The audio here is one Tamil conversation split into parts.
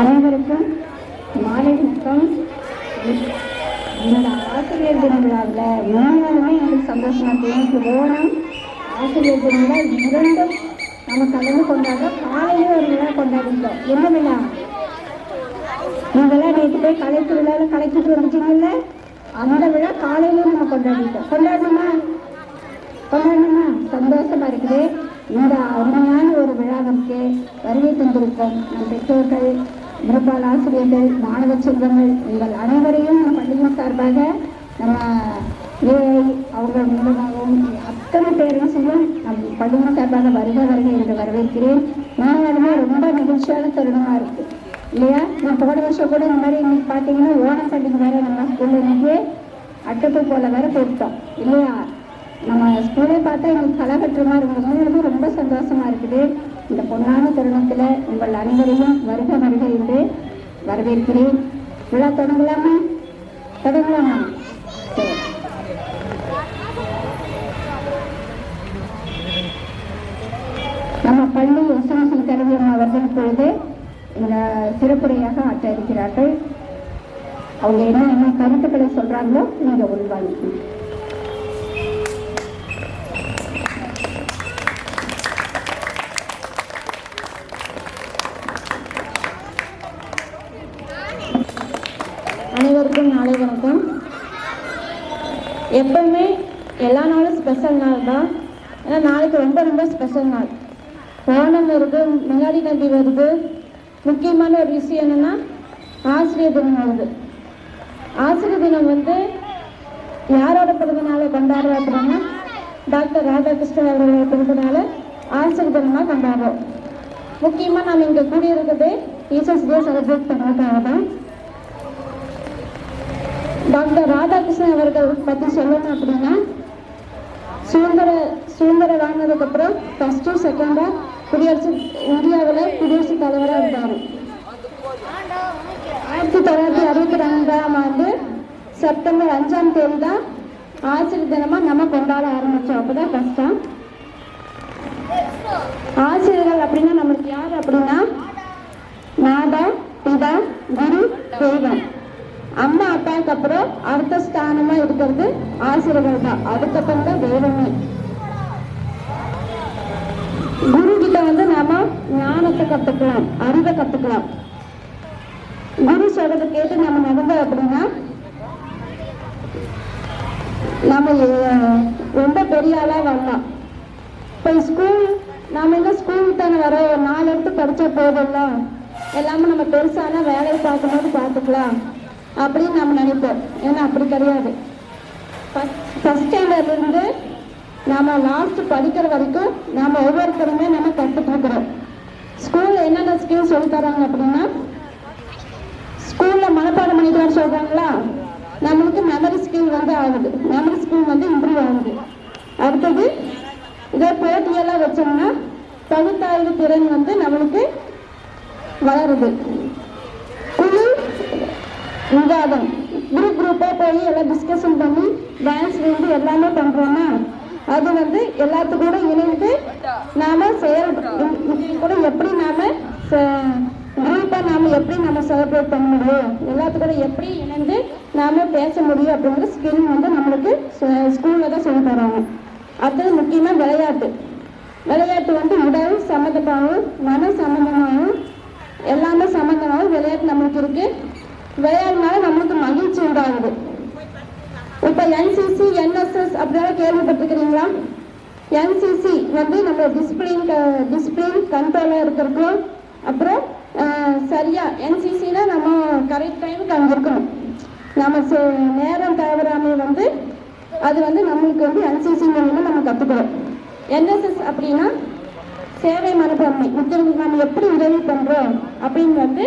அனைவருக்கும் மாலை வணக்கம். என்னோட ஆசிரியர் தின விழாவில் மூணாலுமே எனக்கு சந்தோஷமா இருக்கு. எனக்கு ஓணம் ஆசிரியர் தின விழா இரண்டும் நம்ம கலந்து கொண்டாடுறோம். காலையிலே ஒரு விழா கொண்டாடிட்டோம். என்ன விழா? நீங்களாம் நேற்று போய் கலைப்பு விழாவில் கலைச்சிட்டு வந்துட்டீங்கல்ல, அந்த விழா காலையிலேயும் நம்ம கொண்டாடிட்டோம். கொண்டாடணுமா? சந்தோஷமா இருக்குது. இந்த அருமையான ஒரு விழாவிற்கு வருகை தந்திருக்கும் நம் பெற்றோர்கள், முறைப்பால் ஆசிரியர்கள், மாணவ செல்வங்கள், உங்கள் அனைவரையும் நம் பள்ளியின் சார்பாக நம்ம அவர்கள் மூலமாகவும் அத்தனை பேரும் செய்யும் நம் பள்ளியின் சார்பாக வருகை என்று வரவேற்கிறேன். நானுமே ரொம்ப மகிழ்ச்சியான தருணமாக இருக்கு இல்லையா? நான் போன வருஷம் கூட இந்த மாதிரி இன்னைக்கு பார்த்தீங்கன்னா ஓணம் பண்டிகை வேற நம்ம ஸ்கூல்ல இன்னைக்கு அட்டப்பு போல வேற போட்டோம் இல்லையா? நம்ம ஸ்கூலே பார்த்தா இன்னைக்கு கலகற்றமா இருக்கிறது ரொம்ப சந்தோஷமா இருக்குது. இந்த பொன்னான தருணத்துல உங்கள் அனைவரையும் வருக என்று வரவேற்கிறேன். விழா தொடங்கலாமா? சரி. நம்ம பள்ளி எஸ்எம்சி கல்வி அவர்கள் இப்பொழுது இந்த சிறப்புரையாக ஆற்ற இருக்கிறார்கள். அவங்க என்ன கருத்துக்களை சொல்றாங்களோ நீங்க உள்வாங்கிக்கணும். அனைவருக்கும் நாளை வணக்கம். எப்பவுமே எல்லா நாளும் ஸ்பெஷல் நாள் தான். ஏன்னா நாளைக்கு ரொம்ப ரொம்ப ஸ்பெஷல் நாள். ஓணம் வருது, மிலாடி நபி வருது. முக்கியமான ஒரு விஷயம் என்னன்னா ஆசிரியர் தினம் வருது. ஆசிரியர் தினம் வந்து யாரோட பிறந்த நாளை கொண்டாடுறோம் அப்படின்னா டாக்டர் ராதாகிருஷ்ணன் அவர்களோட பிறந்த நாளை ஆசிரியர் தினமாக கொண்டாடுறோம். முக்கியமாக நாம் இங்கே கூடியிருக்கிறதே டீச்சர்ஸ் டே செலிப்ரேட் பண்ணுறதுக்காக தான். டாக்டர் ராதாகிருஷ்ணன் அவர்கள் பற்றி சொல்லணும் அப்படின்னா சுதந்திரம் வாங்கினதுக்கு அப்புறம் ஃபர்ஸ்ட் செகண்டா இந்தியாவில் குடியரசுத் தலைவராக இருந்தார். 1962ஆம் ஆண்டு செப்டம்பர் 5ஆம் தேதி தான் ஆசிரியர் தினமா நம்ம கொண்டாட ஆரம்பிச்சோம். அப்பதான் ஃபர்ஸ்டா ஆசிரியர்கள் அப்படின்னா நம்மளுக்கு யார் அப்படின்னா மாதா, பிதா, குரு, தெய்வம். அம்மா அப்பாவுக்கு அப்புறம் அடுத்த ஸ்தானமா இருக்கிறது ஆசிரியர்கள் தான். அதுக்கப்புறம் தான் தெய்வமே. குரு கிட்ட வந்து நாம ஞானத்தை கத்துக்கலாம், அறிவை கத்துக்கலாம். குரு சொல்றதை கேட்டு நம்ம நடந்தோம் அப்படின்னா நம்ம ரொம்ப பெரிய ஆளா வரலாம். இப்போ ஸ்கூல் நாம எங்க ஸ்கூல் தானே வர 4 எடுத்து படிச்சா போதில்ல, எல்லாமே நம்ம பெருசான வேலையை பார்க்கும்போது பார்த்துக்கலாம் அப்படின்னு நம்ம நினைப்போம். ஏன்னா அப்படி கிடையாது. ஃபர்ஸ்ட் ஸ்டாண்டர்ட்ல இருந்து நாம லாஸ்ட் படிக்கிற வரைக்கும் நாம ஒவ்வொருத்தருமே நம்ம கற்றுட்டு இருக்கிறோம். ஸ்கூல்ல என்னென்ன ஸ்கில் சொல்லி தராங்க அப்படின்னா ஸ்கூல்ல மனப்பாடம் பண்ணிட்டு வர சொல்றாங்களா, நம்மளுக்கு மெமரி ஸ்கில் வந்து ஆகுது. மெமரி ஸ்கில் வந்து இம்ப்ரூவ் ஆகுது. அடுத்தது இதே போட்டியெல்லாம் வச்சோம்னா பகுத்தாய்வு திறன் வந்து நம்மளுக்கு வளருது. குழு விவாதம், குரூப்பா போய் எல்லாம் டிஸ்கஷன் பண்ணி டான்ஸ் வந்து எல்லாமே பண்றோம்னா அது வந்து எல்லாத்துக்கும் கூட இணைந்து நாம கூட எப்படி நாம குரூப்பா நாம எப்படி நம்ம செலிப்ரேட் பண்ண முடியும், எல்லாத்துக்கும் கூட எப்படி இணைந்து நாம பேச முடியும் அப்படிங்கிற ஸ்கில் வந்து நம்மளுக்கு ஸ்கூல்ல தான் சொல்லி தராங்க. அடுத்தது முக்கியமா விளையாட்டு வந்து உடல் சம்மந்தமாகவும் மன சம்மந்தமாகவும் எல்லாமே சம்மந்தமாகவும் விளையாட்டு நம்மளுக்கு இருக்கு. விளையாடுனால நம்மளுக்கு மகிழ்ச்சி உண்டாகுது. இப்ப என்சிசி, என்எஸ்எஸ் அப்படியெல்லாம் கேள்விப்பட்டிருக்கிறீங்களா? என்சிசி வந்து நம்ம டிசிப்ளின் கண்ட்ரோலா இருக்கிறதுக்கும், அப்புறம் சரியா என்சிசினா நம்ம கரெக்ட் டைமுக்கு அங்கே இருக்கணும். நம்ம நேரம் தவறாம வந்து அது வந்து நம்மளுக்கு வந்து என்சிசி மூலமா நம்ம கற்றுக்கிறோம். என்எஸ்எஸ் அப்படின்னா சேவை மனப்பான்மை, மற்றவங்களுக்கு நம்ம எப்படி உதவி பண்றோம் அப்படின்னு வந்து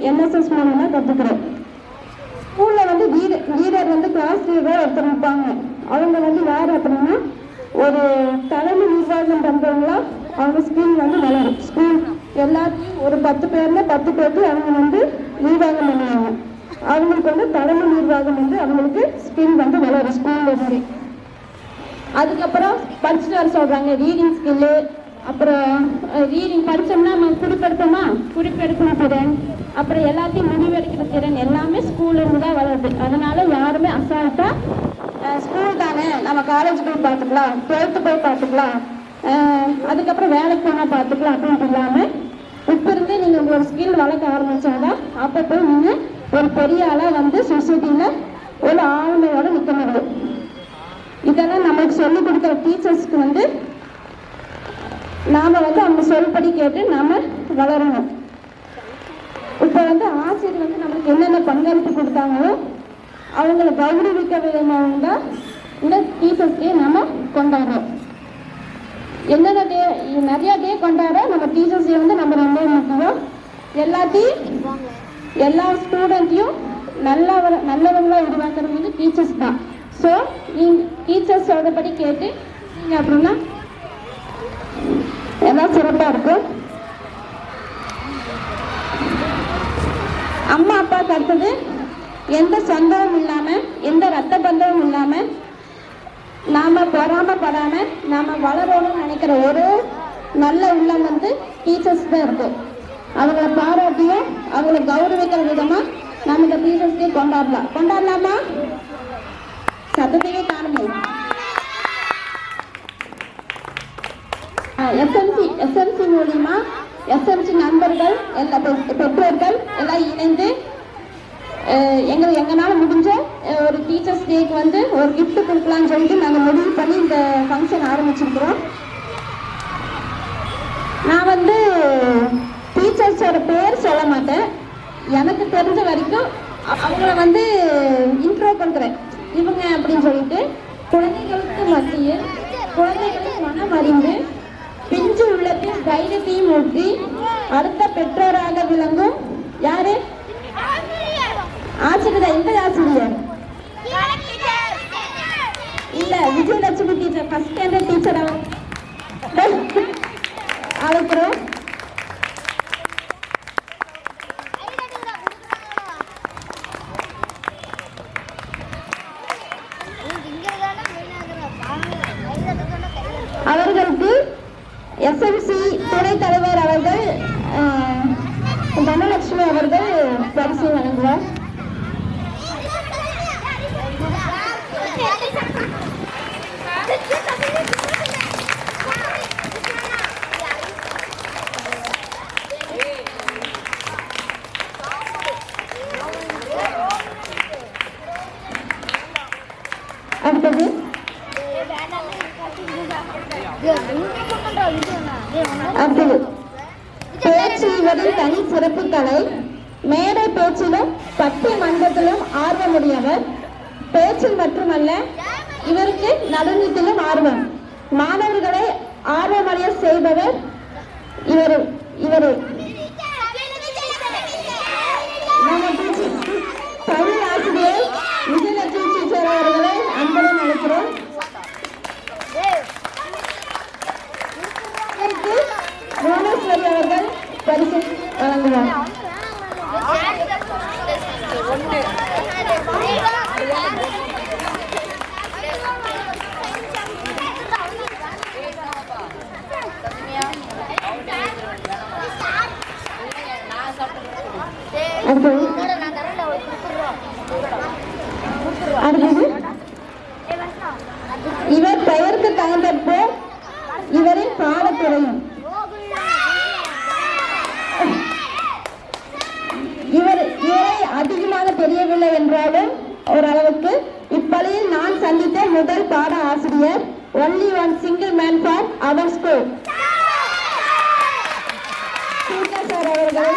என்எஸ்எஸ் மூலமா கற்றுக்கிறோம். ஸ்கூல்ல வந்து லீடர் வந்து கிளாஸ் லீடர் ஒருத்தர் இருப்பாங்க. அவங்க வந்து யார் அப்படின்னா ஒரு தலைமை நிர்வாகம் பண்றவங்களா அவங்க ஸ்கூல் வந்து வளரும். ஸ்கூல் எல்லாத்தையும் ஒரு 10 பேர்ல 10 பேருக்கு அவங்க வந்து நிர்வாகம் பண்ணுவாங்க. அவங்களுக்கு வந்து தலைமை நிர்வாகம் வந்து அவங்களுக்கு ஸ்கில் வந்து வளரும் ஸ்கூல்ல இருந்து. அதுக்கப்புறம் படிச்சுட்டு வர சொல்றாங்க. ரீடிங் ஸ்கில்லு, அப்புறம் ரீடிங் படித்தோம்னா நம்ம குறிப்பெடுப்போமா, குறிப்பெடுக்கிற திறன், அப்புறம் எல்லாத்தையும் முடிவெடுக்கிற திறன் எல்லாமே ஸ்கூல்லேருந்து தான் வளருது. அதனால யாருமே அசால்ட்டாக ஸ்கூல் தானே நம்ம காலேஜ் போய் பார்த்துக்கலாம், 12th போய் பார்த்துக்கலாம், அதுக்கப்புறம் வேலைக்கு போனால் பார்த்துக்கலாம் அப்படின்ட்டு இல்லாமல் இப்போ இருந்து நீங்கள் உங்களோட ஸ்கில் வளர்க்க ஆரம்பித்தாதான் அப்போ போய் நீங்கள் ஒரு பெரிய ஆளாக வந்து சொசைட்டியில் ஒரு ஆளுமையோடு நிற்க முடியும். இதெல்லாம் நம்மளுக்கு சொல்லிக் கொடுக்குற டீச்சர்ஸ்க்கு வந்து நாம் வந்து அவங்க சொல்படி கேட்டு நாம் வளரணும். இப்போ வந்து ஆசிரியர் வந்து நம்மளுக்கு என்னென்ன பங்களிப்பு கொடுத்தாங்களோ அவங்கள கௌரவிக்க விதமாக தான் இந்த டீச்சர்ஸ் டே நம்ம கொண்டாடுறோம். என்னென்ன டே, நிறையா டே கொண்டாட நம்ம டீச்சர்ஸ் டே வந்து நம்ம ரொம்ப முக்கியம். எல்லா ஸ்டூடெண்ட்டையும் நல்லவங்களாக உருவாக்குறது வந்து டீச்சர்ஸ் தான். ஸோ நீங்கள் டீச்சர்ஸ் சொல்றபடி கேட்டு நீங்கள் அப்படின்னா எல்லாம் சிறப்பாக இருக்கும். அம்மா அப்பாவுக்கு அடுத்தது எந்த சொந்தமும் இல்லாமல் எந்த ரத்த பந்தமும் இல்லாமல் நாம் பொறாமப்படாமல் நாம் வளரணும்னு நினைக்கிற ஒரு நல்ல உள்ளம் வந்து டீச்சர்ஸ் தான் இருக்கும். அவங்கள பாராட்டியும் அவங்கள கௌரவிக்கிற விதமாக நம்ம இந்த டீச்சர்ஸ் டே கொண்டாடலாமா? சத்தத்தையே காணுமே. எஸ்எம்சி மூலியமா எஸ்எம்சி நண்பர்கள் எல்லா பெற்றோர்கள் எல்லாம் இணைந்து எங்களால் முடிஞ்ச ஒரு டீச்சர்ஸ் டேக்கு வந்து ஒரு கிஃப்ட் கொடுக்கலான்னு சொல்லிட்டு நாங்கள் முடிவு பண்ணி இந்த ஃபங்க்ஷன் ஆரம்பிச்சிருக்கிறோம். நான் வந்து டீச்சர்ஸோட பேர் சொல்ல மாட்டேன், எனக்கு தெரிஞ்ச வரைக்கும் அவங்கள வந்து இன்ட்ரோ பண்ணுறேன் இவங்க அப்படின்னு சொல்லிட்டு. குழந்தைகளுக்கு மத்தியில் குழந்தைகளுக்கு மனம் அறிந்து பிஞ்சு உள்ளத்தில் தைரியத்தையும் ஊற்றி அடுத்த பெற்றோராக விளங்கும் யாரு? ஆசிரியர். எந்த ஆசிரியர்? இல்ல, Vijayalakshmi teacher, first standard teacher அழைக்கிறோம். அவர்களுக்கு எஸ்எம்சி துணைத் தலைவர் அவர்கள் தனலட்சுமி அவர்கள் பரிசு வழங்குவார். அடுத்தது பேச்சு இவரின் தனி சிறப்பு கலை. மேடை பேச்சிலும் பட்டி மன்றத்திலும் ஆர்வமுடையவர். பேச்சில் மட்டுமல்ல, இவருக்கு நடனத்திலும் ஆர்வம். மாணவர்களை ஆர்வமடைய செய்பவர் இவரு. தமிழ் ஆசிரியர் விஜயலட்சுமி டீச்சர் அவர்களை அன்புடன் அழைக்கிறோம். புவனேஸ்வரி அவர்கள் பரிசு வழங்குவார். இவர் பெயருக்கு தகுந்தப்போ இவரின் பாடத்துறையும் இவரை அதிகமாக தெரியவில்லை என்றாலும் ஓரளவுக்கு இப்பள்ளியில் நான் சந்தித்த முதல் பாட ஆசிரியர். only one single man for our school. Suriya sir அவர்கள்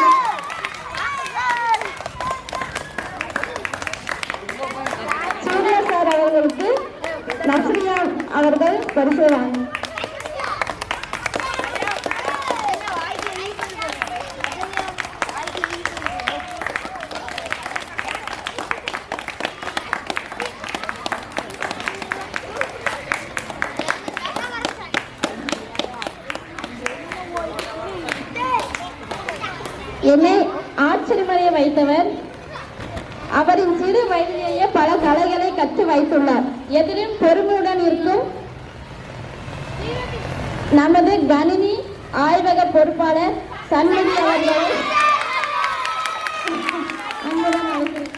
அவர்களுக்கு நஸ்ரியா அவர்கள் பரிசு வாங்க. என்னை ஆச்சரியமடைய வைத்தவர். அவரின் சிறு வயதிலேயே பல கலைகளை கற்று வைத்துள்ளார். எதிலும் பொறுமையுடன் இருக்கும் நமது கணினி ஆய்வக பொறுப்பாளர் சண்முகி அவர்களை அன்புடன் அழைக்கிறேன்.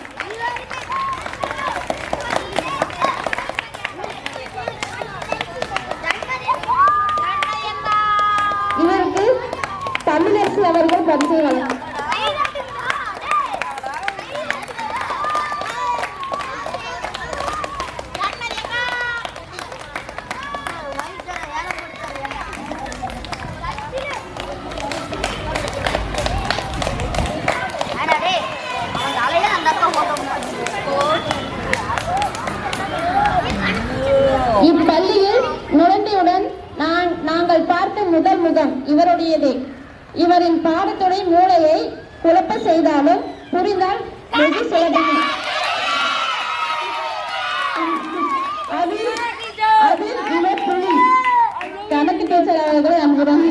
இவருக்கு தமிழரசு அவர்கள் பரிசை வழங்குகிறார். இப்பள்ளியில் நுழைந்தவுடன் நாங்கள் பார்த்த முதல் முகம் இவருடையதே. இவரின் பாடத்துறை மூளையை குழப்ப செய்தாலும் புரிந்தால் வெகு சுலபமே. அது இவர் புள்ளி. கணக்கு டீச்சர் அவர்களை அன்புடன்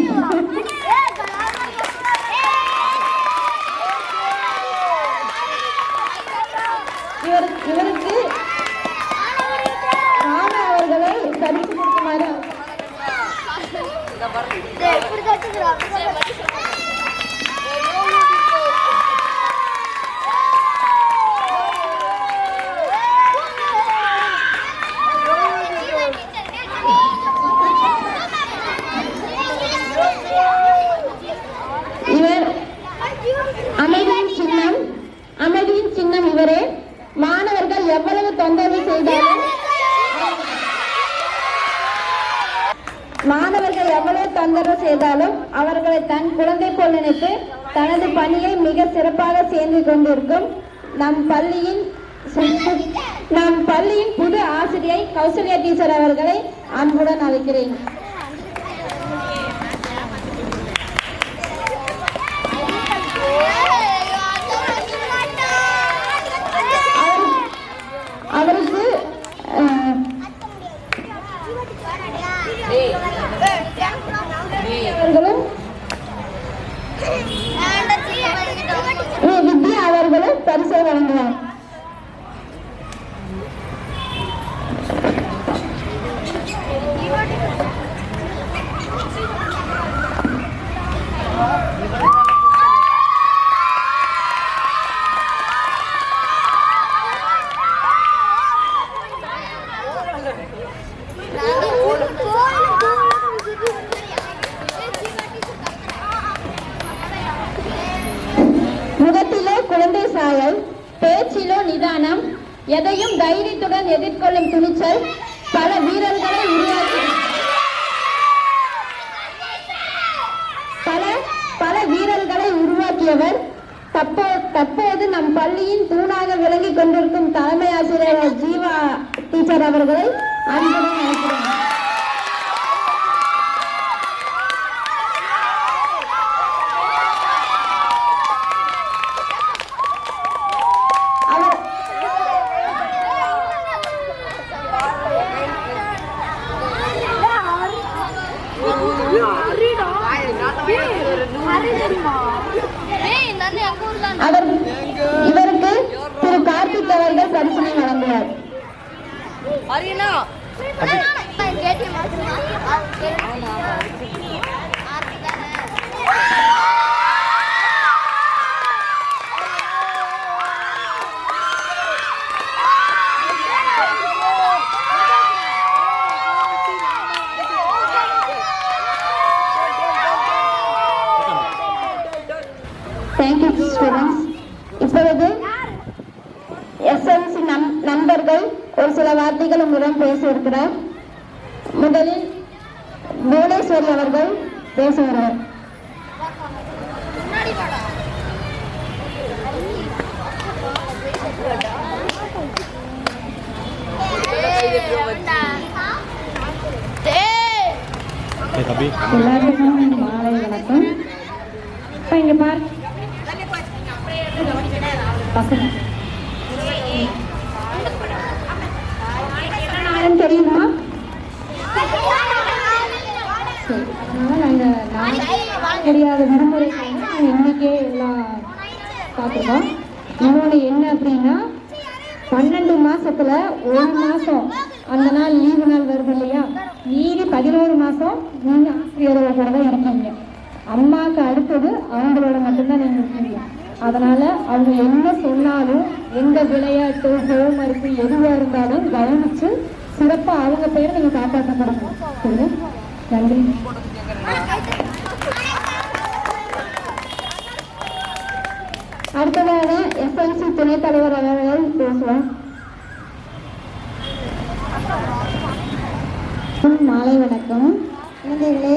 இவருக்கு ராணா அவர்களை பரிசு கொடுக்குமாறு இவர் அமைதியின் சின்னம் இவரே. மாணவர்கள் எவ்வளவு தொந்தரவு செய்தாலும் அவர்களை தன் குழந்தை போல் நினைத்து தனது பணியை மிக சிறப்பாக செய்து கொண்டிருக்கும் நம் பள்ளியின் புது ஆசிரியை கௌசல்யா டீச்சர் அவர்களை அன்புடன் அழைக்கிறேன். அவருக்கு வித்யா அவர்களும் பரிசை வழங்குவார். முகத்திலோ குழந்தை சாயல், பேச்சிலோ நிதானம், எதையும் தைரியத்துடன் எதிர்கொள்ளும் துணிச்சல் பல வீரர்களை உருவாக்கியவர். தற்போது நம் பள்ளியின் தூணாக விளங்கிக் கொண்டிருக்கும் தலைமை ஆசிரியர் ஜீவா டீச்சர் அவர்களை அன்புடன் அழைக்கிறேன். இவருக்கு திரு கார்த்திக் அவர்கள் பரிசினை வழங்குவார். Thank you students. இப்பொழுது எஸ்எல்சி நண்பர்கள் ஒரு சில வார்த்தைகள் உங்களிடம் பேச இருக்கிறார். முதலில் புவனேஸ்வரி அவர்கள் பேசுகிறார். எல்லாருக்கும் மாலை வணக்கம். இப்போ இங்க பாரு பசங்க தெரியுமா? சரி, அதனால நாங்கள் முடியாத விடுமுறை இன்னைக்கே எல்லாம் பார்த்துருக்கோம். இன்னொன்று என்ன அப்படின்னா 12 மாசத்துல 1 மாசம் அந்த நாள் லீவு நாள் வருது இல்லையா, மீறி 11 மாசம் நீங்க ஆசிரியரோட கூட தான் இருக்கீங்க. அம்மாவுக்கு அடுத்தது அவங்களோட மட்டும்தான் நீங்கள் இருக்கீங்க. அதனால அவங்க என்ன சொன்னாலும் எந்த விளையாட்டு ஹோம்ஒர்க்கு எதுவாக இருந்தாலும் கவனிச்சு சிறப்பாக அவங்க பேரை நீங்கள் காப்பாற்றப்படணும். சரியா? நன்றி. அடுத்ததாக எஸ்எல்சி துணைத் தலைவர் அவர்கள் பேசுவார். மாலை வணக்கம். குழந்தைகளே,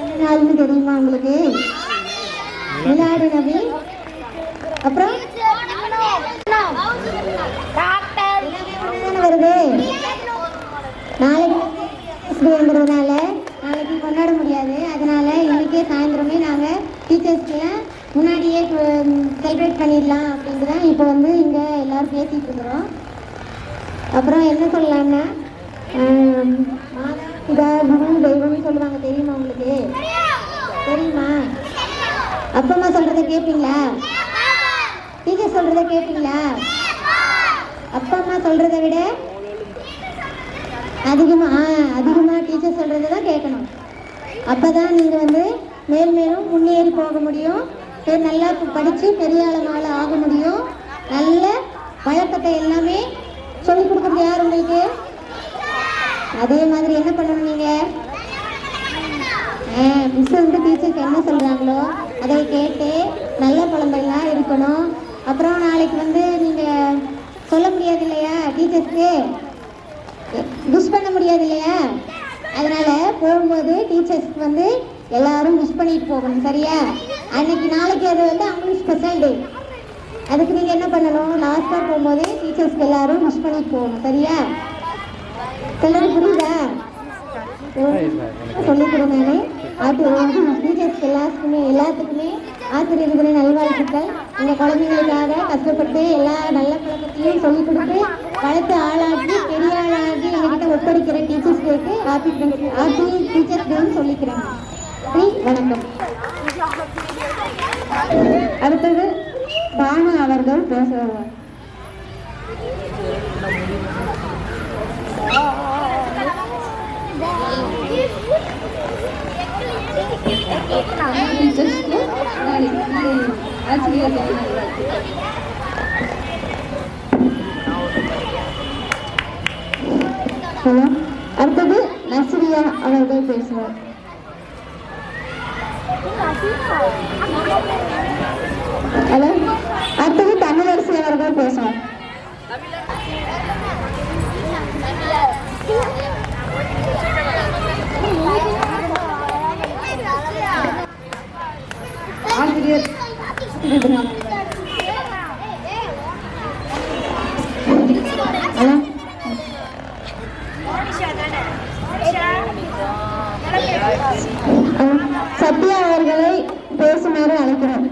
என்ன நாள்னு தெரியுமா உங்களுக்கு? மிலாது நபி, அப்புறம் வருது. நாளைக்குங்கிறதுனால நாளைக்கு கொண்டாட முடியாது. அதனால இன்னைக்கே சாயந்தரமே நாங்கள் டீச்சர்ஸ்க்குலாம் முன்னாடியே செலிப்ரேட் பண்ணிடலாம் அப்படின்ட்டு தான் இப்போ வந்து இங்கே எல்லோரும் பேசிகிட்டு இருக்கிறோம். அப்புறம் என்ன சொல்லலாம்னா, இதா குரு தெய்வம்னு சொல்லுவாங்க. தெரியுமா உங்களுக்கு? தெரியுமா? அப்பா அம்மா சொல்கிறத கேட்பீங்களா? டீச்சர் சொல்கிறத கேட்பீங்களா? அப்பா அம்மா சொல்கிறத விட அதிகமாக டீச்சர் சொல்கிறத தான் கேட்கணும். அப்போ தான் நீங்கள் வந்து மேலும் முன்னேறி போக முடியும். நல்லா படித்து பெரிய ஆள ஆக முடியும். நல்ல வழக்கத்தை எல்லாமே சொல்லிக் கொடுக்குறது யார் உங்களுக்கு? அதே மாதிரி என்ன பண்ணணும் நீங்கள்? மிஸ் வந்து டீச்சருக்கு என்ன சொல்கிறாங்களோ அதை கேட்டு நல்ல குழந்தைகளாக இருக்கணும். அப்புறம் நாளைக்கு வந்து நீங்கள் சொல்ல முடியாது இல்லையா, டீச்சர்ஸ்க்கு விஷ் பண்ண முடியாது இல்லையா? அதனால் போகும்போது டீச்சர்ஸ்க்கு வந்து எல்லாரும் விஷ் பண்ணிட்டு போகணும். சரியா? நாளைக்கு அது வந்து அவங்களுக்கு ஸ்பெஷல் டே. அதுக்கு நீங்கள் என்ன பண்ணணும்? லாஸ்ட்டாக போகும்போது டீச்சர்ஸ்க்கு எல்லாரும் விஷ் பண்ணிட்டு போகணும். சரியா? எல்லாரும் புரியுதா? சொல்லிக் கொடுங்க. டீச்சர்ஸ்க்கு எல்லாத்துக்குமே ஆசிரியர்களுடைய நல்வாழ்த்துக்கள். இந்த குழந்தைங்களுக்காக கஷ்டப்பட்டு எல்லா நல்ல பழக்கத்தையும் சொல்லிக் கொடுத்து வளர்த்து ஆளாக்கி பெரிய ஆளாகி எங்ககிட்ட ஒப்படைக்கிற டீச்சர்ஸ் டேக்கு ஹாப்பி டீச்சர்ஸ் டேன்னு சொல்லிக்கிறேன். வணக்கம். அடுத்தது பானு அவர்கள் பேசுவார். அடுத்தது நஸ்ரியா அவர்கள் பேசுவார். அடுத்தது தமிழரசி அவர்கள் பேசுவார். ஆசிரியர் சத்யா அவர்களை பேசுமாறு அழைக்கிறோம்.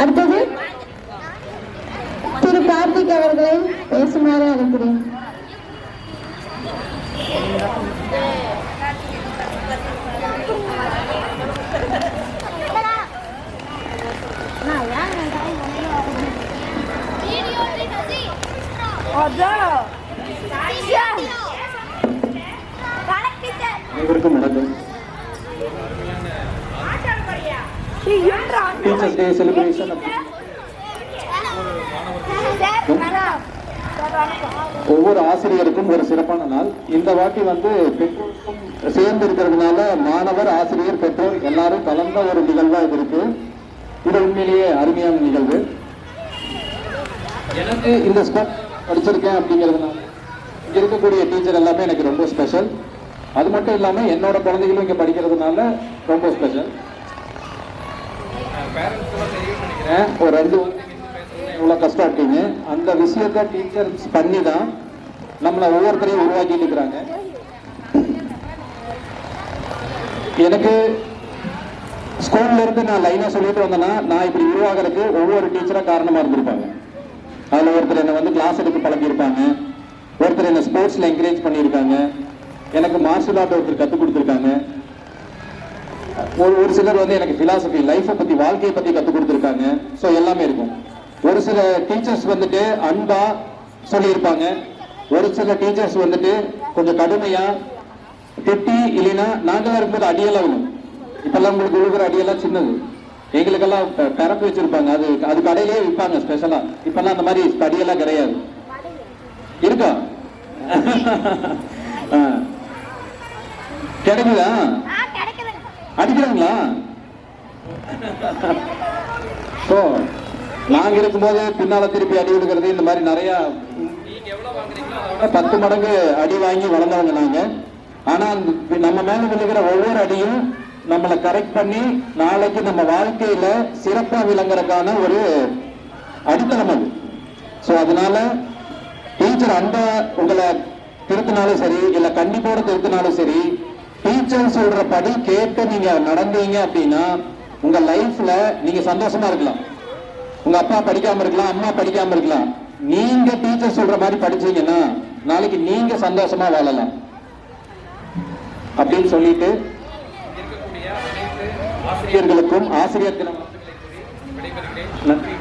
அடுத்தது திரு கார்த்திக் அவர்களை பேசுமாறு அழைக்கிறேன். அனைவருக்கும் வணக்கம். டீச்சர்ஸ் டே செலிப்ரேஷன் ஒவ்வொரு ஆசிரியருக்கும் ஒரு சிறப்பான நாள். இந்த வாட்டி வந்து பெற்றோருக்கும் சேர்ந்து இருக்கிறதுனால மாணவர், ஆசிரியர், பெற்றோர் எல்லாரும் கலந்த ஒரு நிகழ்வா இது இருக்கு. இது உண்மையிலேயே அருமையான நிகழ்வு. எனக்கு இந்த ஸ்கூல் படிச்சிருக்கேன் அப்படிங்கிறதுனால இங்க இருக்கக்கூடிய டீச்சர் எல்லாமே எனக்கு ரொம்ப ஸ்பெஷல். அது மட்டும் இல்லாம என்னோட குழந்தைகளும் இங்க படிக்கிறதுனால ரொம்ப ஸ்பெஷல். ஒரு 2 இவ்வளவு கஷ்டம் இருக்கீங்க. அந்த விஷயத்த டீச்சர்ஸ் பண்ணி தான் நம்மளை ஒவ்வொருத்தரையும் உருவாக்கிட்டு இருக்கிறாங்க. எனக்கு ஸ்கூல்ல இருந்து நான் லைனா சொல்லிட்டு வந்தேன்னா நான் இப்படி உருவாகிறதுக்கு ஒவ்வொரு டீச்சரா காரணமா இருந்திருப்பாங்க. அதில் ஒருத்தர் என்னை வந்து கிளாஸ் எடுக்க பழகியிருப்பாங்க, ஒருத்தர் என்னை ஸ்போர்ட்ஸில் என்கரேஜ் பண்ணியிருக்காங்க, எனக்கு மார்ஷல் ஆர்ட் ஒருத்தர் கற்றுக் கொடுத்துருக்காங்க, ஒரு சிலர் வந்து எனக்கு பிலாசபி லைஃப்பை பற்றி வாழ்க்கையை பற்றி கற்றுக் கொடுத்துருக்காங்க. ஸோ எல்லாமே இருக்கும். ஒரு சில டீச்சர்ஸ் வந்துட்டு அன்பா சொல்லியிருப்பாங்க, ஒரு சில டீச்சர்ஸ் வந்துட்டு கொஞ்சம் கடுமையா திட்டி, இல்லைன்னா நாங்களாம் இருக்கும்போது அடியெல்லாம் விடும். இப்பெல்லாம் உங்களுக்கு விழுகிற அடியெல்லாம் சின்னது, எங்களுக்கெல்லாம் பரப்பு வச்சிருப்பாங்க, அது கடையிலேயே விற்பாங்க ஸ்பெஷலா. இப்பெல்லாம் அந்த மாதிரி அடியெல்லாம் கிடையாது. இருக்கா? கிடைக்குதா? அடிக்கிறாங்களா? ஸோ நாங்க இருக்கும்போது பின்னால திருப்பி அடி விடுக்கிறது, இந்த மாதிரி நிறைய 10 மடங்கு அடி வாங்கி வளர்ந்தவங்க நாங்க. ஆனா நம்ம மேல விழுகிற ஒவ்வொரு அடியும் நம்மளை கரெக்ட் பண்ணி நாளைக்கு நம்ம வாழ்க்கையில சிறப்பா விளங்குறதுக்கான ஒரு அடித்தளம் அது. ஸோ அதனால டீச்சர் அன்பா உங்களை திருத்தினாலும் சரி, இல்ல கண்டிப்போட திருத்தினாலும் சரி, டீச்சர் சொல்ற படி கேட்டு நீங்க நடந்தீங்க அப்படின்னா உங்க லைஃப்ல நீங்க சந்தோஷமா இருக்கலாம். உங்க அப்பா படிக்காம இருக்கலாம், அம்மா படிக்காம இருக்கலாம். நீங்க டீச்சர் சொல்ற மாதிரி படிச்சீங்கன்னா நாளைக்கு நீங்க சந்தோஷமா வாழலாம் அப்படின்னு சொல்லிட்டு ஆசிரியர்களுக்கும் ஆசிரியர் தின நன்றி.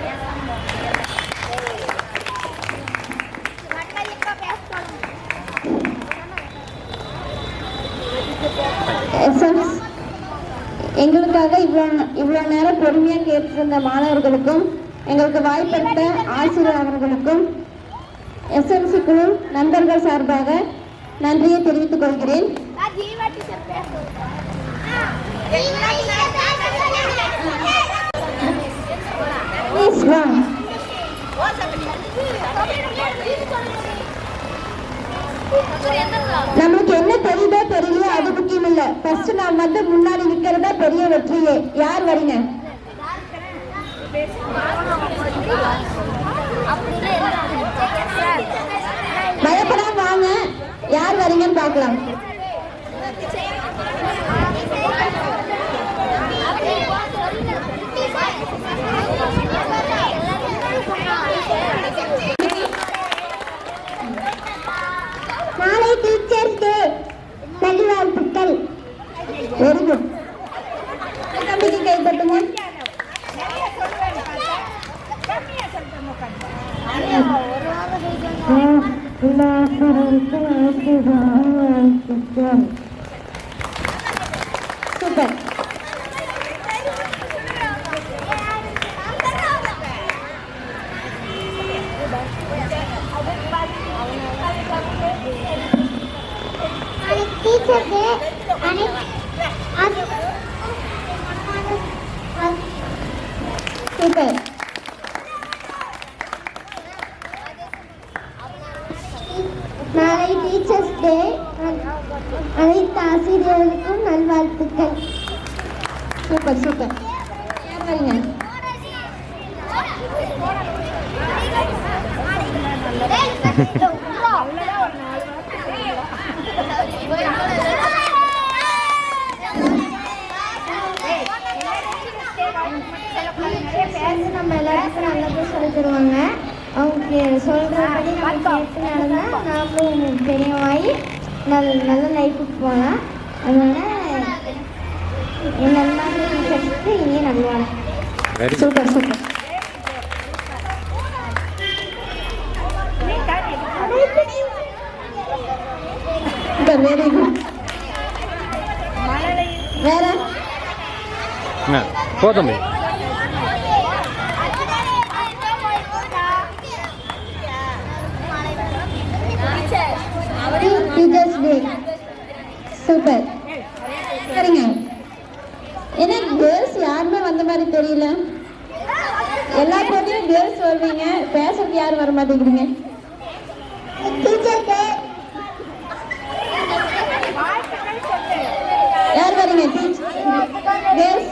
எங்களுக்காக இவ்வளோ நேரம் பொறுமையாக கேட்டிருந்த மாணவர்களுக்கும் எங்களுக்கு வாய்ப்பளித்த ஆசிரியர் அவர்களுக்கும் எஸ்எம்சி குழு நண்பர்கள் சார்பாக நன்றியை தெரிவித்துக் கொள்கிறேன். நம்மளுக்கு என்ன தெரியுதோ தெரியலையோ அது முக்கியம் இல்ல. ஃபர்ஸ்ட் நான் வந்து முன்னாடி நிக்கிறதா பெரிய வெற்றியே. யார் வரீங்க? பயப்படாம வாங்க, யார் வரீங்கன்னு பார்க்கலாம். நாளை டீச்சர்ஸ் டே, நல்வாழ்த்துக்கள். Very good. தம்பிக்கு கைப்பற்றுங்க. சூப்பர். Teachers day super. நாளை டீச்சர்ஸ் டே, அனைத்து ஆசிரியர்களுக்கும் நல்வாழ்த்துக்கள். Super super. யார் வரீங்க? நம்ம எல்லாருக்கும் நல்லது சொல்லி தருவாங்க. அவங்க சொல்றபடி நம்ம கேட்டு நடந்தா நாமளும் பெரியவாயி நல்ல லைஃபுக்கு போகலாம். அதனால என்ன டீச்சர்ஸ்க்கு இனிய நல்வாழ்த்துக்கள். Super super. Very good. வேற போதும். Teachers day super. சரிங்க. ஏன்னா கேர்ள்ஸ் யாருமே வந்த மாதிரி தெரியல. எல்லா போட்டியும் கேர்ள்ஸ் வருவீங்க, பேசுறதுக்கு யாரும் வர மாட்டேங்கிறீங்க. டீச்சர் டே யார் வரீங்க? கேர்ள்ஸ்.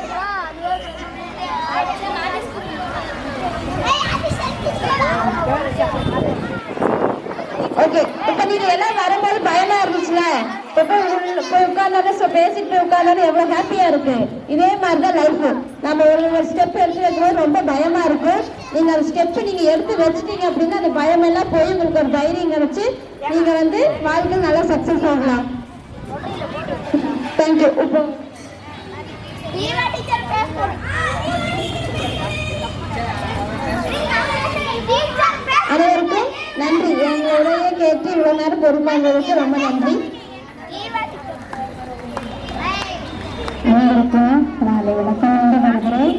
ஓகே, இப்ப நீங்க எல்லாம் வரும்போது பயமா இருந்துச்சு. இருந்துச்சுல, போய் உட்கார்ந்தாலும் பேசிட்டு போய் உட்கார்ந்தாலும் எவ்வளவு ஹாப்பியா இருக்கு. இதே மாதிரிதான் லைஃப். நம்ம ஒரு ஸ்டெப் எடுத்து வைக்கும்போது ரொம்ப பயமா இருக்கு. நீங்க அந்த ஸ்டெப் நீங்க எடுத்து வச்சுட்டீங்க அப்படின்னா அந்த பயம் எல்லாம் போய் உங்களுக்கு ஒரு தைரியம் கிடைச்சு நீங்க வாழ்க்கையில் நல்லா சக்சஸ் ஆகலாம். தேங்க்யூ. இப்போ அனைவருக்கும் நன்றி. எங்களுடைய கேட்டு இவ்வளவு நேரம் பொறுப்பாளர்களுக்கு ரொம்ப நன்றி. அனைவருக்கும் நாளை வணக்கம் வருகிறேன்.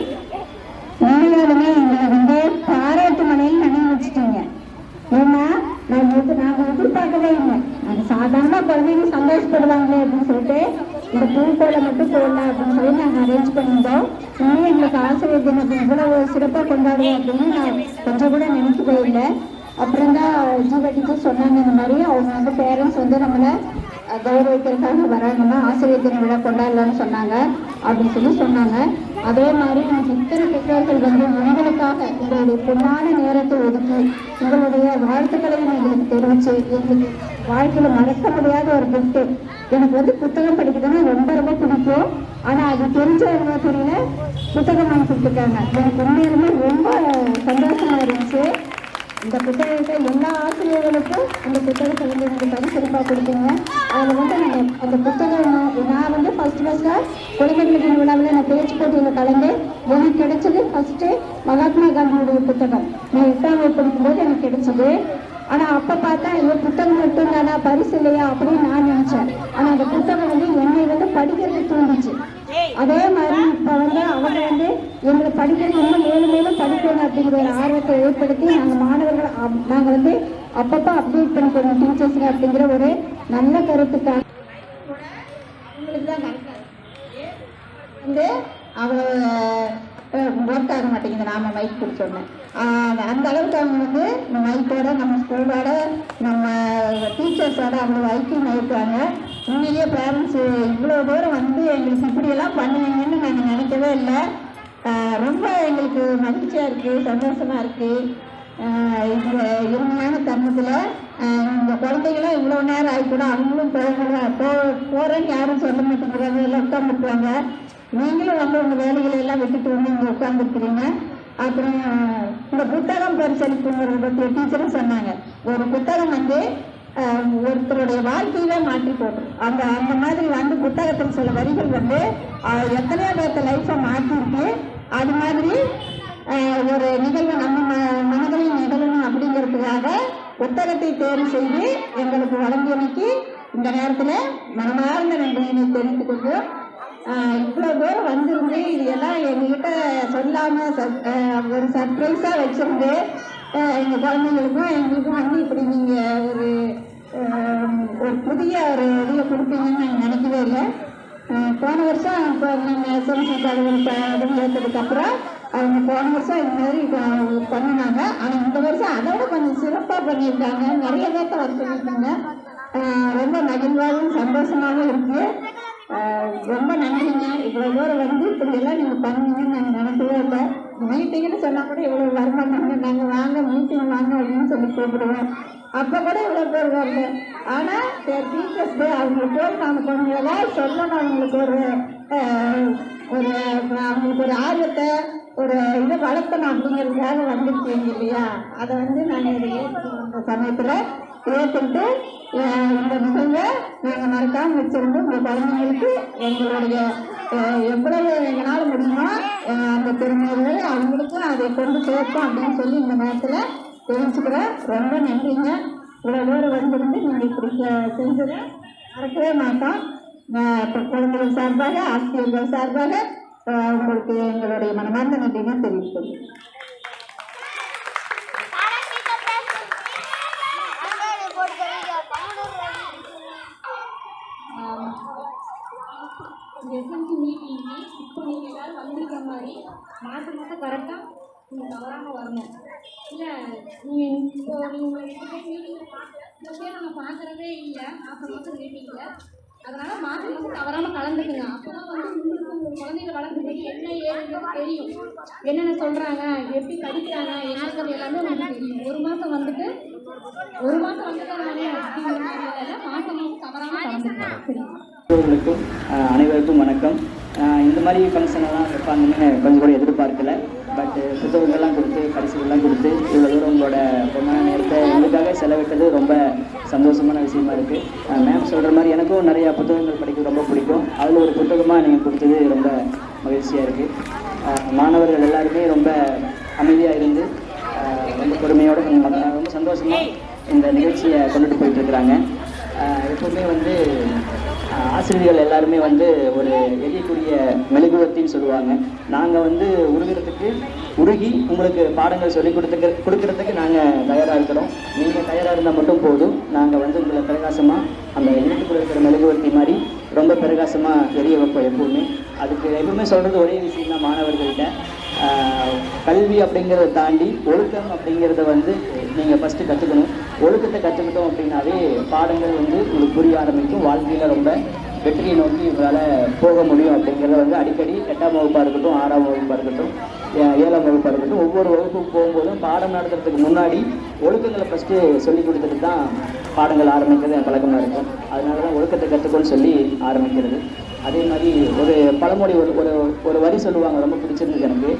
உண்மையாலுமே எங்களை பாராட்டு மலையில் நினைவு வச்சுட்டீங்க. ஏன்னா நாங்க எதிர்பார்க்கவே இல்லை. அது சாதாரண குழந்தைங்க சந்தோஷப்படுவாங்களே அப்படின்னு சொல்லிட்டு இந்த பூக்கோளை மட்டும் போடலாம் அப்படின்னு சொல்லி நாங்கள் அரேஞ்ச் பண்ணியிருந்தோம். இன்னும் எங்களுக்கு ஆசிரியர் தினத்தை இவ்வளவு சிறப்பாக கொண்டாடுவோம் அப்படின்னு நான் கொஞ்சம் கூட நினைக்கவே இல்லை. அப்புறம் தான் ஜீவடிக்கு சொன்னாங்க, இந்த மாதிரி அவங்க பேரண்ட்ஸ் நம்மளை கௌரவிக்கிறதுக்காக வராங்கன்னா ஆசிரியர் தின விழா கொண்டாடலான்னு சொன்னாங்க அப்படின்னு சொன்னாங்க. அதே மாதிரி எனக்கு இத்தனை பெற்றோர்கள் உங்களுக்காக உங்களுடைய பொன்னான நேரத்தை ஒதுக்கி உங்களுடைய வாழ்த்துக்களை எங்களுக்கு தெரிவிச்சு எங்களுக்கு வாழ்க்கையில மறக்க முடியாத ஒரு கிஃப்ட். எனக்கு புத்தகம் படிக்கிறதுன்னா ரொம்ப ரொம்ப பிடிக்கும். ஆனா அது தெரிஞ்சவங்க தெரியல புத்தகம் வாங்கி கொடுத்துருக்காங்க. எனக்கு உண்மையிலுமே ரொம்ப சந்தோஷமா இருந்துச்சு. இந்த புத்தகத்தை எல்லா ஆசிரியர்களுக்கும் இந்த புத்தகத்தை எனக்கு பரிசுரிப்பாக கொடுத்தீங்க. அதில் நாங்கள் அந்த புத்தகம் நான் ஃபர்ஸ்டா குழந்தைகளுக்கு விழாவில் நான் பேச்சு போட்டியில் கலந்து எனக்கு கிடைச்சது ஃபர்ஸ்ட்டு மகாத்மா காந்தியுடைய புத்தகம். நான் 8ஆம் வகுப்பு படிக்கும்போது எனக்கு கிடைச்சது. ஆனால் அப்போ பார்த்தா இந்த புத்தகம் மட்டும் தானா, பரிசு இல்லையா அப்படின்னு நான் நினச்சேன். ஆனால் அந்த புத்தகம் என்னை படிக்கிறது தூண்டுச்சு. அதே மாதிரி இப்போ அவங்க எங்களை படிக்கிறது இன்னும் மேலும் மேலும் படிக்கணும் அப்படிங்கிற ஒரு ஆர்வத்தை ஏற்படுத்தி நாங்கள் மாணவர்கள் நாங்கள் அப்பப்போ அப்டேட் பண்ணிக்கணும் டீச்சர்ஸுங்க அப்படிங்கிற ஒரு நல்ல கருத்துக்காக உங்களுக்கு தான் அவ்வளோ ஒர்க் ஆக மாட்டேங்குது. நாம மைக் பிடிச்சோன்னே அந்த அளவுக்கு அவங்க மைக்கோட நம்ம ஸ்கூலோட நம்ம டீச்சர்ஸோட அவ்வளோ ஐக்கியம் ஆயிட்டாங்க. உண்மையிலேயே பேரண்ட்ஸ் இவ்வளோ தூரம் எங்களுக்கு இப்படியெல்லாம் பண்ணுவீங்கன்னு நாங்கள் நினைக்கவே இல்லை. ரொம்ப எங்களுக்கு மகிழ்ச்சியாக இருக்குது, சந்தோஷமாக இருக்குது. இந்த இனிமையான தருணத்தில் இந்த குழந்தைகளும் இவ்வளோ நேரம் ஆகிக்கூட அவங்களும் போகிறேன்னு யாரும் சொல்ல மாட்டேங்கிறாங்க, எல்லாம் உட்காந்துருக்குறாங்க. நீங்களும் உங்கள் வேலைகளை எல்லாம் விட்டுட்டு இங்கே உட்காந்துருக்குறீங்க. அப்புறம் இந்த புத்தகம் பரிசளிப்புங்கிறத பற்றி டீச்சரும் சொன்னாங்க. ஒரு புத்தகம் ஒருத்தருடைய வாழ்க்கையில மாற்றி போடும். அந்த மாதிரி புத்தகத்தில் சில வரிகள் எத்தனையோ பேர்த்த லைஃப்பை மாற்றிருக்கு. அது மாதிரி ஒரு நிகழ்வு நம்ம மனதில் நிகழணும் அப்படிங்கிறதுக்காக புத்தகத்தை தேர்வு செய்து எங்களுக்கு வழங்கியமைக்கு இந்த நேரத்தில் மனமார்ந்த நன்றியினை தெரிவித்துக் கொண்டு இவ்வளோ தூரம் வந்திருந்து இது எல்லாம் எங்ககிட்ட சொல்லாமல் ஒரு சர்ப்ரைஸாக வச்சிருந்து எங்கள் குழந்தைங்களுக்கும் எங்களுக்கும் இப்படி நீங்கள் ஒரு புதிய ஒரு இதில் கொடுப்பீங்கன்னு நாங்கள் நினைக்கவே இல்லை. போன வருஷம் இப்போ நீங்கள் எஸ்எம்சி தலைவர் ஏற்றதுக்கப்புறம் அவங்க போன வருஷம் இந்த மாதிரி பண்ணினாங்க. ஆனால் இந்த வருஷம் அதோட கொஞ்சம் சிறப்பாக பண்ணியிருக்காங்க. நிறைய பேர்த்த வர சொல்லியிருக்காங்க. ரொம்ப மகிழ்வாகவும் சந்தோஷமாகவும் இருக்குது. ரொம்ப நன்றிங்க. இவ்வளோ தூரம் இப்படியெல்லாம் நீங்கள் பண்ணுவீங்கன்னு நாங்கள் நினைக்கவே இல்லை. மீட்டிங்னு சொன்னால் கூட இவ்வளோ வரமாட்டாங்க. நாங்கள் வாங்க மீட்டிங் வாங்க அப்படின்னு சொல்லி கூப்பிடுவோம். அப்போ கூட இவ்வளோ பேர் வரல. ஆனால் டீச்சர்ஸ் டே அவங்களுக்கு நாங்கள் கொஞ்சம் ஏதாவது சொல்லணும். அவங்களுக்கு அவங்களுக்கு ஒரு ஆர்வத்தை ஒரு இதை வளர்க்கணும் அப்படிங்கிறதுக்காக வந்துருக்கீங்க இல்லையா? அதை நாங்கள் இதை ஏற்றுக்கிற சமயத்தில் ஏற்றுக்கிட்டு இந்த நிகழ்வை நாங்கள் மறக்காமல் வச்சிருந்து உங்கள் குழந்தைங்களுக்கு எங்களுடைய எவ்வளவு எங்களால் முடியுமோ அந்த பெருமைகளை அவங்களுக்கும் அதை கொண்டு சேர்ப்போம் அப்படின்னு சொல்லி இந்த நேரத்தில் தெரிஞ்சுக்கிறேன். ரொம்ப நன்றிங்க. இவ்வளோ தூரம் வந்திருந்து நீங்கள் இப்படி செஞ்சதை மறக்கவே மாட்டோம். குழந்தைகள் சார்பாக ஆசிரியர்கள் சார்பாக உங்களுக்கு எங்களுடைய மனமார்ந்த நன்றியை தெரிவிப்பது. எஸ்எம்சி மீட்டிங்கு இப்போ நீங்கள் எல்லோரும் வந்திருக்கிற மாதிரி மாதம் கரெக்டாக நீங்கள் தவறாமல் வரணும். இல்லை நீங்கள் நீங்கள் மீட்டிங்கில் நாங்கள் பார்க்குறதே இல்லை மாதம் மீட்டிங்கில். அதனால் மாதம் தவறாமல் கலந்துக்குங்க. அப்போ தான் உங்களுக்கு உங்கள் குழந்தைகளை வளர்க்குறது என்ன ஏதுன்னு தெரியும். என்னென்ன சொல்கிறாங்க, எப்படி படிக்கிறாங்க, என்னங்கிறது எல்லாமே உங்களுக்கு தெரியும். ஒரு மாதம் வந்துட்டு நானே மாதம் தவறாமல் கலந்துக்கலாம். சரியா? பெற்றோர்களுக்கும் அனைவருக்கும் வணக்கம். இந்த மாதிரி ஃபங்க்ஷனெல்லாம் வைப்பாங்கன்னு கொஞ்சம் கூட எதிர்பார்க்கல. பட் புத்தகங்கள்லாம் கொடுத்து பரிசுகள்லாம் கொடுத்து இவ்வளோ தூரம் உங்களோட பொண்ணான நேரத்தை எங்களுக்காக செலவிட்டது ரொம்ப சந்தோஷமான விஷயமா இருக்குது. மேம் சொல்கிற மாதிரி எனக்கும் நிறையா புத்தகங்கள் படிக்க ரொம்ப பிடிக்கும். அதில் ஒரு புத்தகமாக நீங்கள் கொடுத்தது ரொம்ப மகிழ்ச்சியாக இருக்குது. மாணவர்கள் எல்லாருமே ரொம்ப அமைதியாக இருந்து ரொம்ப பொறுமையோடு ரொம்ப சந்தோஷமாக இந்த நிகழ்ச்சியை கொண்டுட்டு போயிட்டுருக்குறாங்க. எப்பவுமே வந்து ஆசிரியர்கள் எல்லாருமே வந்து ஒரு எரியக்கூடிய மெழுகுவர்த்தின்னு சொல்லுவாங்க. நாங்கள் வந்து உருகி உங்களுக்கு பாடங்கள் சொல்லி கொடுக்கறதுக்கு நாங்கள் தயாராக இருக்கிறோம். நீங்கள் தயாராக இருந்தால் மட்டும் போதும். நாங்கள் வந்து உங்களை பிரகாசமாக அந்த வீட்டுக்குள்ள இருக்கிற மெழுகுவர்த்தி மாதிரி ரொம்ப பிரகாசமாக எரிய வைப்போம் எப்பவுமே. அதுக்கு எப்பவுமே சொல்கிறது ஒரே விஷயம் தான் மாணவர்கள்ட்ட, கல்வி அப்படிங்கிறத தாண்டி ஒழுக்கம் அப்படிங்கிறத வந்து நீங்கள் ஃபஸ்ட்டு கற்றுக்கணும். ஒழுக்கத்தை கற்றுக்கிட்டோம் அப்படின்னாவே பாடங்கள் வந்து உங்களுக்கு புரிய ஆரம்பிக்கும். வாழ்க்கையில் ரொம்ப வெற்றியை நோக்கி உங்களால் போக முடியும் அப்படிங்கிறத வந்து அடிக்கடி 8ஆம் வகுப்பாக இருக்கட்டும், 6ஆம் வகுப்பாக இருக்கட்டும், 7ஆம் வகுப்பாக இருக்கட்டும், ஒவ்வொரு வகுப்புக்கு போகும்போதும் பாடம் நடத்துறதுக்கு முன்னாடி ஒழுக்கங்களை ஃபஸ்ட்டு சொல்லி கொடுத்துட்டு தான் பாடங்கள் ஆரம்பிக்கிறது என் பழக்கமாக இருக்கும். அதனால தான் ஒழுக்கத்தை கற்றுக்கொண்டு சொல்லி ஆரம்பிக்கிறது. அதே மாதிரி ஒரு பழமொழி ஒரு வரி சொல்லுவாங்க, ரொம்ப பிடிச்சிருந்தது எனக்கு.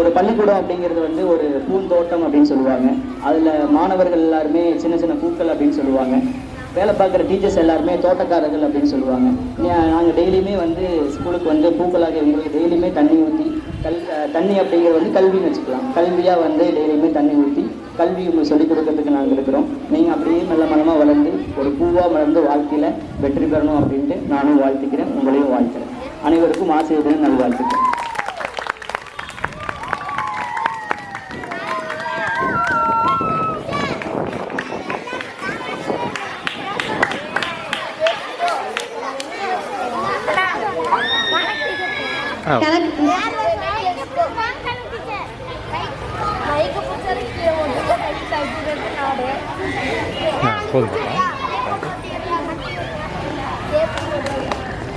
ஒரு பள்ளிக்கூடம் அப்படிங்கிறது வந்து ஒரு பூந்தோட்டம் அப்படின்னு சொல்லுவாங்க. அதில் மாணவர்கள் எல்லாருமே சின்ன சின்ன பூக்கள் அப்படின்னு சொல்லுவாங்க. வேலை பார்க்குற டீச்சர்ஸ் எல்லாருமே தோட்டக்காரர்கள் அப்படின்னு சொல்லுவாங்க. நாங்கள் டெய்லியுமே வந்து ஸ்கூலுக்கு வந்து பூக்களாக உங்களுக்கு டெய்லியுமே தண்ணி ஊற்றி தண்ணி அப்படிங்கிறது வந்து கல்வின்னு வச்சுக்கலாம். கல்வியாக வந்து டெய்லியுமே தண்ணி ஊற்றி கல்வி உங்களுக்கு சொல்லிக் கொடுக்கறதுக்கு நாங்கள் இருக்கிறோம். நீங்கள் அப்படியே நல்ல மனமாக வளர்ந்து ஒரு பூவாக வளர்ந்து வாழ்க்கையில் வெற்றி பெறணும் அப்படின்ட்டு நானும் வாழ்த்துக்கிறேன், உங்களையும் வாழ்த்துக்கிறேன். அனைவருக்கும் ஆசிரியர்களும் நல்வாழ்த்துக்கிறேன்.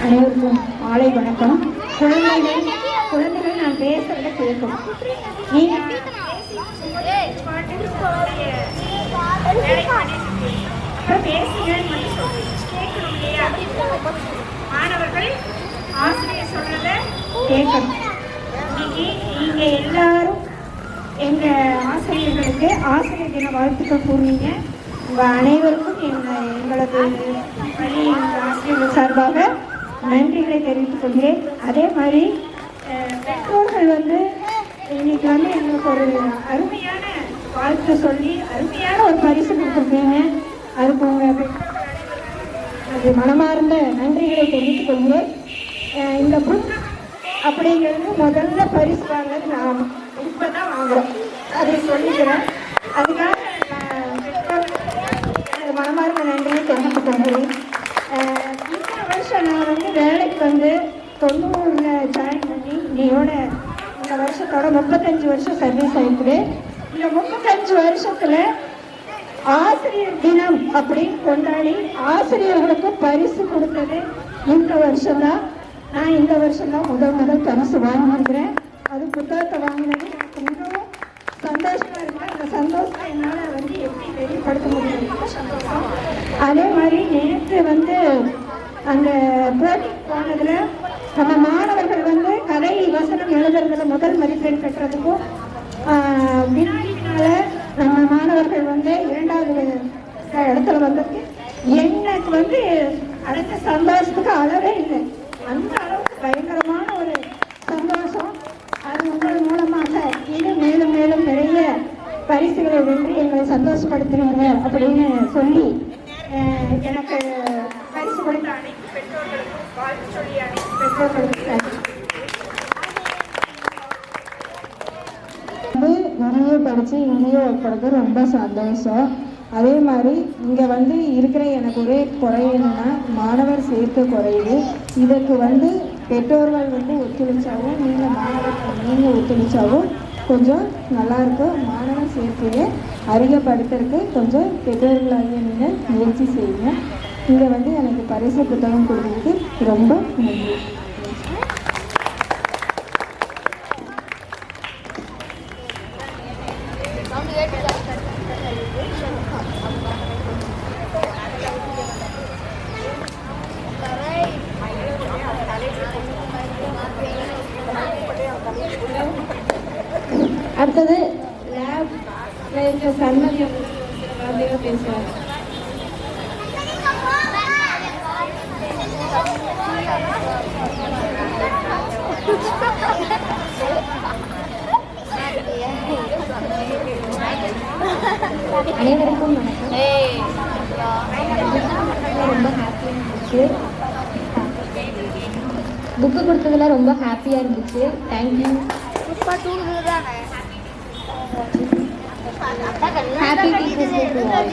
அனைவருக்கும் மாலை வணக்கம். குழந்தைகள் நான் பேசுறத கேட்கும். மாணவர்கள் ஆசிரியர் சொல்றத கேட்கணும். நீங்க எல்லாரும் எங்க ஆசிரியர்களுக்கு ஆசிரியர் தின வாழ்த்துக்கள் கூறுவீங்க. உங்க அனைவருக்கும் எங்களது பள்ளி ஆசிரியர்கள் சார்பாக நன்றிகளை தெரிவித்துக் கொள்கிறேன். அதே மாதிரி பெற்றோர்கள் வந்து இன்னைக்கு வந்து எங்களுக்கு ஒரு அருமையான வாழ்த்து சொல்லி அருமையான ஒரு பரிசு கொடுத்துருக்கீங்க. அதுக்கு உங்க அது மனமார்ந்த நன்றிகளை தெரிவித்துக் கொள்கிறேன். இந்த புக் அப்படிங்கிறது முதல்ல பரிசு வாங்கினது நான் இப்பதான் வாங்குறோம், அதை சொல்லிக்கிறேன். அதுக்காக எனது மனமார்ந்த நன்றியை தெரிவித்துக் கொள்கிறேன். இந்த வருஷம் நான் வந்து வேலைக்கு வந்து 90 ஜாயின் பண்ணி இந்த வருஷத்தோட 35 வருஷம் சர்வீஸ் ஆகிக்குது. இந்த 35 வருஷத்துல ஆசிரியர் தினம் அப்படின்னு கொண்டாடி ஆசிரியர்களுக்கு பரிசு கொடுத்தது இந்த வருஷம்தான். நான் இந்த வருஷம்தான் முதல் பரிசு வாங்கியிருக்கிறேன். அது புத்தகத்தை வாங்கினது எனக்கு மிகவும் சந்தோஷமா இருக்கு. அந்த சந்தோஷத்தை என்னால் வந்து எப்படி வெளிப்படுத்த முடியும் சந்தோஷம். அதே மாதிரி நேற்று வந்து அந்த போட்டிக்கு போனதுல நம்ம மாணவர்கள் வந்து கதை வசனம் எழுதுறதுல முதல் மதிப்பெண் பெற்றதுக்கும் வினாடினால நம்ம மாணவர்கள் வந்து 2வது இடத்துல வந்ததுக்கு எனக்கு வந்து அடுத்த சந்தோஷத்துக்கு அளவே இல்லை. அந்த அளவுக்கு பயங்கரமான ஒரு சந்தோஷம். அது உங்கள் மூலமாக இன்னும் மேலும் மேலும் நிறைய பரிசுகளை வென்று எங்களை சந்தோஷப்படுத்துறீங்க அப்படின்னு சொல்லி எனக்கு பரிசு கொடுத்த அனைத்து பெற்றோர்களுக்கும் வாழ்த்து சொல்லி அனைத்து பெற்றோர்களுக்கும் நிறைய படித்து இங்கேயே உட்படுறது ரொம்ப சந்தோஷம். அதே மாதிரி இங்கே வந்து இருக்கிற எனக்கு ஒரே குறை என்னன்னா மாணவர் சேர்க்கை குறையுது. இதற்கு வந்து பெற்றோர்கள் வந்து ஒத்துழைச்சாவும் நீங்கள் ஒத்துழைச்சாவும் கொஞ்சம் நல்லாயிருக்கும். மாணவர் சேர்க்கையை அதிகப்படுத்துறதுக்கு கொஞ்சம் பெற்றோர்களாகிய நீங்கள் முயற்சி செய்யுங்க. இங்கே வந்து எனக்கு பரிசு புத்தகம் கொடுத்ததுக்கு ரொம்ப நன்றி. அடுத்தது லேப் இருக்க சண்மதி வார்த்தையாக பேசுவாங்க. அனைவருக்கும் வணக்கம். ரொம்ப ஹாப்பியாக இருந்துச்சு. புக்கு கொடுத்ததுல ரொம்ப ஹாப்பியாக இருந்துச்சு. Thank you. Happy teachers day to all.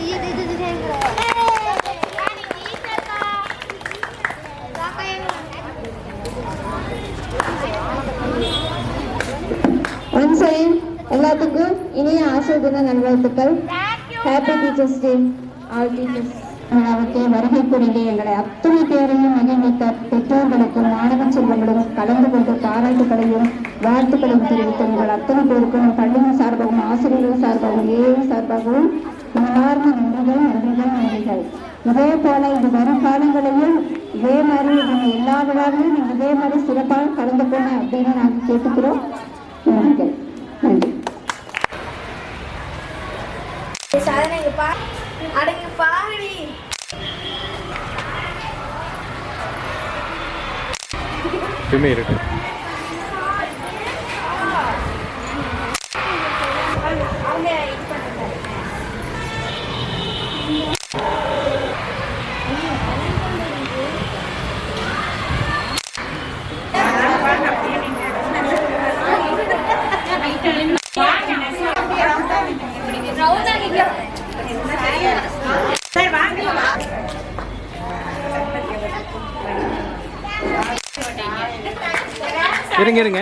Once again எல்லாத்துக்கும் இனிய ஆசிரியர் தின நல்வாழ்த்துக்கள். Happy teachers day all teachers. விழாவுக்கு வருகை புரிந்து எங்களை அத்தனை பேரையும் மகிழ்வித்த பெற்றோர்களுக்கும் மாணவ செல்வங்களும் கலந்து கொண்டு பாராட்டுகளையும் வாழ்த்துக்களையும் தெரிவித்த உங்கள் அத்தனை பேருக்கும் பள்ளியின் சார்பாகவும் ஆசிரியர்கள் சார்பாகவும் ஏஐ சார்பாகவும் மனமார்ந்த நன்றிகள். இதே போல இது வரும் காலங்களையும் இதே மாதிரி நம்ம எல்லா விழாவிலும் நீங்கள் இதே மாதிரி சிறப்பாக கலந்து கொள்ள அப்படின்னு நாங்கள் கேட்டுக்கிறோம். நன்றி. இருக்கு. இருங்க